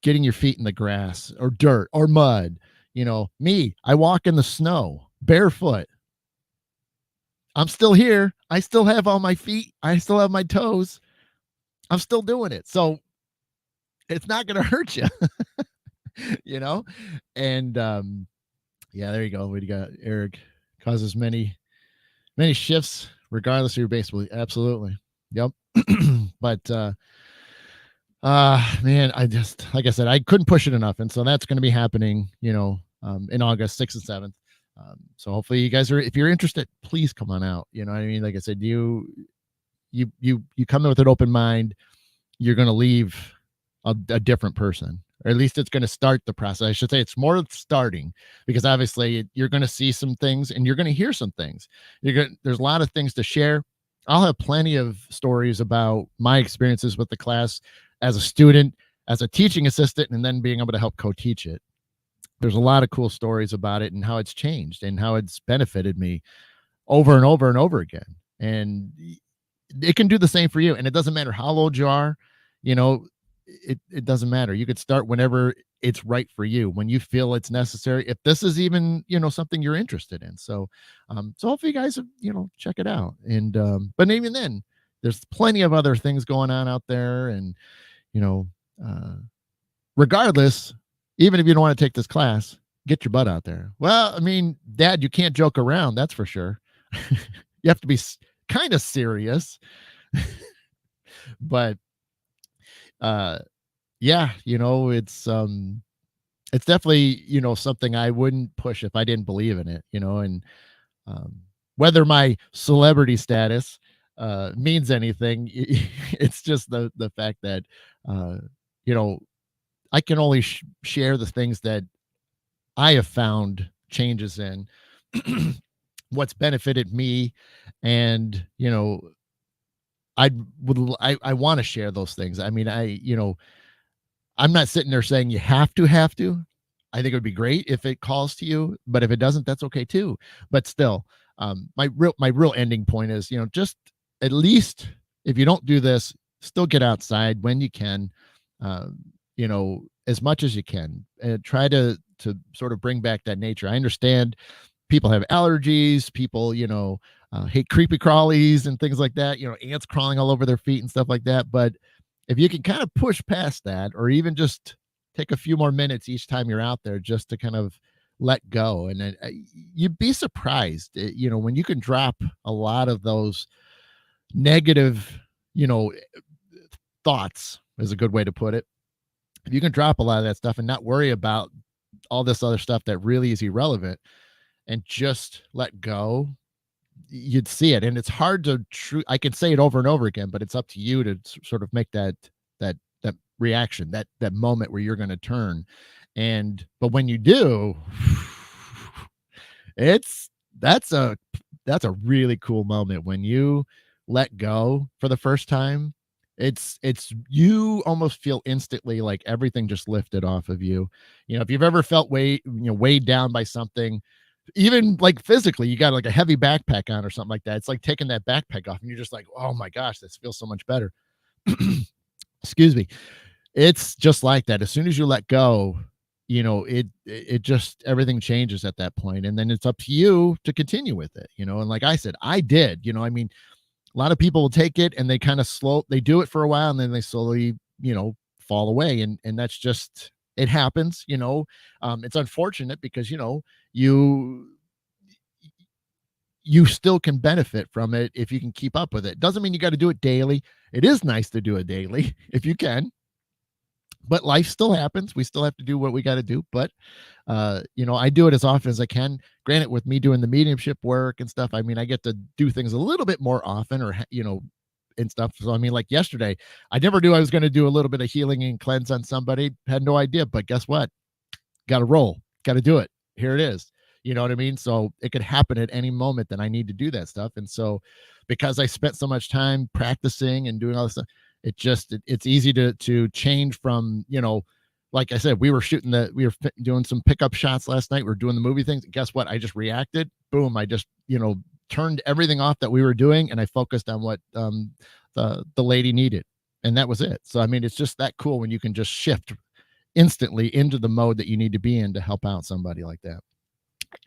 getting your feet in the grass or dirt or mud. Me, I walk in the snow barefoot. I'm still here. I still have all my feet. I still have my toes. I'm still doing it. So it's not going to hurt you, And yeah, there you go. We got Eric causes many shifts regardless of your base. Absolutely. Yep. But man, I just, like I said, I couldn't push it enough. And so that's going to be happening, in August 6th and 7th. So hopefully you guys if you're interested, please come on out. You know what I mean? Like I said, you come in with an open mind, you're going to leave a different person, or at least it's going to start the process. I should say it's more starting, because obviously you're going to see some things and you're going to hear some things. There's a lot of things to share. I'll have plenty of stories about my experiences with the class as a student, as a teaching assistant, and then being able to help co-teach it. There's a lot of cool stories about it and how it's changed and how it's benefited me over and over and over again. And it can do the same for you. And it doesn't matter how old you are, it doesn't matter. You could start whenever it's right for you, when you feel it's necessary, if this is even, something you're interested in. So hopefully you guys, check it out. And, but even then, there's plenty of other things going on out there. And, regardless, even if you don't want to take this class, get your butt out there. Well, I mean, Dad, you can't joke around. That's for sure. You have to be kind of serious, but, yeah, it's definitely, something I wouldn't push if I didn't believe in it, and, whether my celebrity status, means anything, it's just the fact that, I can only share the things that I have found changes in, what's benefited me. And, I want to share those things. I mean, I'm not sitting there saying you have to. I think it would be great if it calls to you, but if it doesn't, that's okay too. But still, my real ending point is, just at least if you don't do this, still get outside when you can, as much as you can, and try to sort of bring back that nature. I understand people have allergies, people, hate creepy crawlies and things like that, ants crawling all over their feet and stuff like that. But if you can kind of push past that, or even just take a few more minutes each time you're out there, just to kind of let go, and then you'd be surprised, when you can drop a lot of those negative, thoughts is a good way to put it. If you can drop a lot of that stuff and not worry about all this other stuff that really is irrelevant, and just let go, you'd see it. And it's hard to I can say it over and over again, but it's up to you to sort of make that reaction, that moment where you're going to turn. But when you do, that's a really cool moment when you let go for the first time, It's you almost feel instantly like everything just lifted off of you. If you've ever felt weighed down by something, even like physically, you got like a heavy backpack on or something like that. It's like taking that backpack off and you're just like, oh my gosh, this feels so much better. Excuse me. It's just like that. As soon as you let go, it just everything changes at that point. And then it's up to you to continue with it. And like I said, I did, I mean, a lot of people will take it and they kind of they do it for a while and then they slowly, fall away. And that's just, it happens. It's unfortunate because, you you still can benefit from it if you can keep up with it. Doesn't mean you got to do it daily. It is nice to do it daily if you can, but life still happens. We still have to do what we got to do. But I do it as often as I can. Granted, with me doing the mediumship work and stuff, I mean, I get to do things a little bit more often, or and stuff. So I mean, like yesterday, I never knew I was going to do a little bit of healing and cleanse on somebody. Had no idea, but guess what? Got to roll. Got to do it. Here it is. You know what I mean? So it could happen at any moment that I need to do that stuff. And so because I spent so much time practicing and doing all this stuff, it's easy to change from, like I said, we were doing some pickup shots last night. We were doing the movie things. Guess what? I just reacted. Boom. I just, turned everything off that we were doing. And I focused on what the lady needed. And that was it. So, I mean, it's just that cool when you can just shift instantly into the mode that you need to be in to help out somebody like that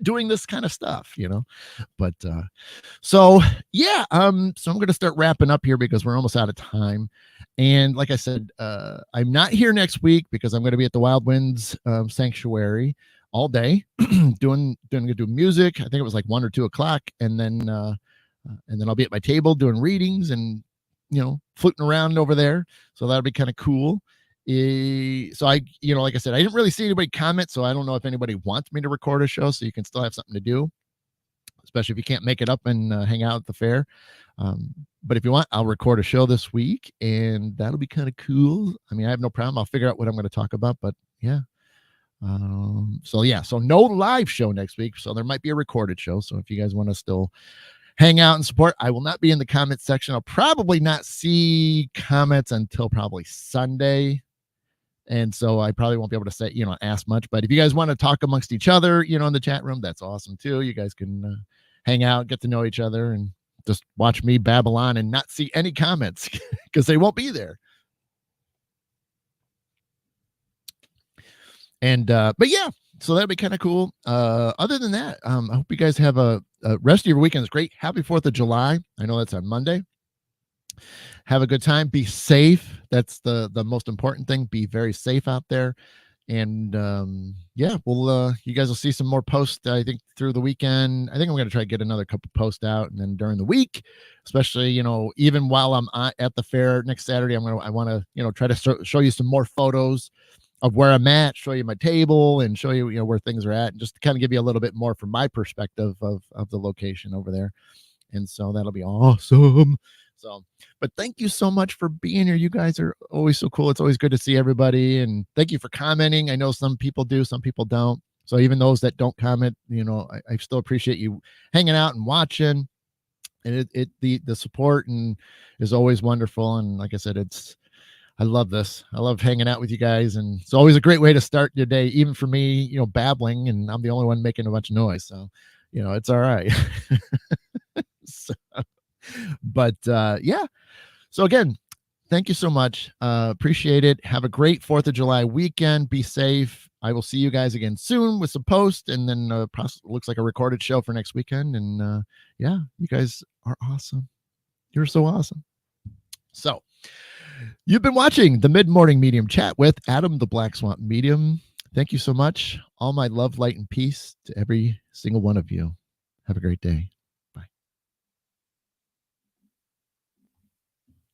doing this kind of stuff, but so yeah, so I'm going to start wrapping up here because we're almost out of time. And like I said, I'm not here next week because I'm going to be at the Wild Winds Sanctuary all day doing music. I think it was like 1 or 2 o'clock, and then I'll be at my table doing readings and fluting around over there, so that'll be kind of cool. So I, like I said, I didn't really see anybody comment, so I don't know if anybody wants me to record a show, so you can still have something to do, especially if you can't make it up and hang out at the fair. But if you want, I'll record a show this week, and that'll be kind of cool. I mean, I have no problem. I'll figure out what I'm going to talk about, but yeah. So no live show next week, so there might be a recorded show. So if you guys want to still hang out and support, I will not be in the comment section. I'll probably not see comments until probably Sunday. And so I probably won't be able to say, ask much. But if you guys want to talk amongst each other, in the chat room, that's awesome too. You guys can hang out, get to know each other, and just watch me babble on and not see any comments because they won't be there. And but yeah, so that'd be kind of cool. Other than that, I hope you guys have a rest of your weekend is great. Happy 4th of July. I know that's on Monday. Have a good time. Be safe. That's the most important thing. Be very safe out there. And yeah, you guys will see some more posts, I think, through the weekend. I think I'm going to try to get another couple posts out, and then during the week, especially, even while I'm at the fair next Saturday, I want to, try to show you some more photos of where I'm at, show you my table, and show you, where things are at, and just to kind of give you a little bit more from my perspective of the location over there. And so that'll be awesome. So, but thank you so much for being here. You guys are always so cool. It's always good to see everybody. And thank you for commenting. I know some people do, some people don't. So even those that don't comment, I still appreciate you hanging out and watching. And the support and is always wonderful. And like I said, I love this. I love hanging out with you guys. And it's always a great way to start your day, even for me, babbling, and I'm the only one making a bunch of noise. So, it's all right. So, but yeah. So again, thank you so much. Appreciate it. Have a great 4th of July weekend. Be safe. I will see you guys again soon with some posts, and then looks like a recorded show for next weekend. And yeah, you guys are awesome. You're so awesome. So you've been watching the Mid-Morning Medium Chat with Adam, the Black Swamp Medium. Thank you so much. All my love, light, and peace to every single one of you. Have a great day.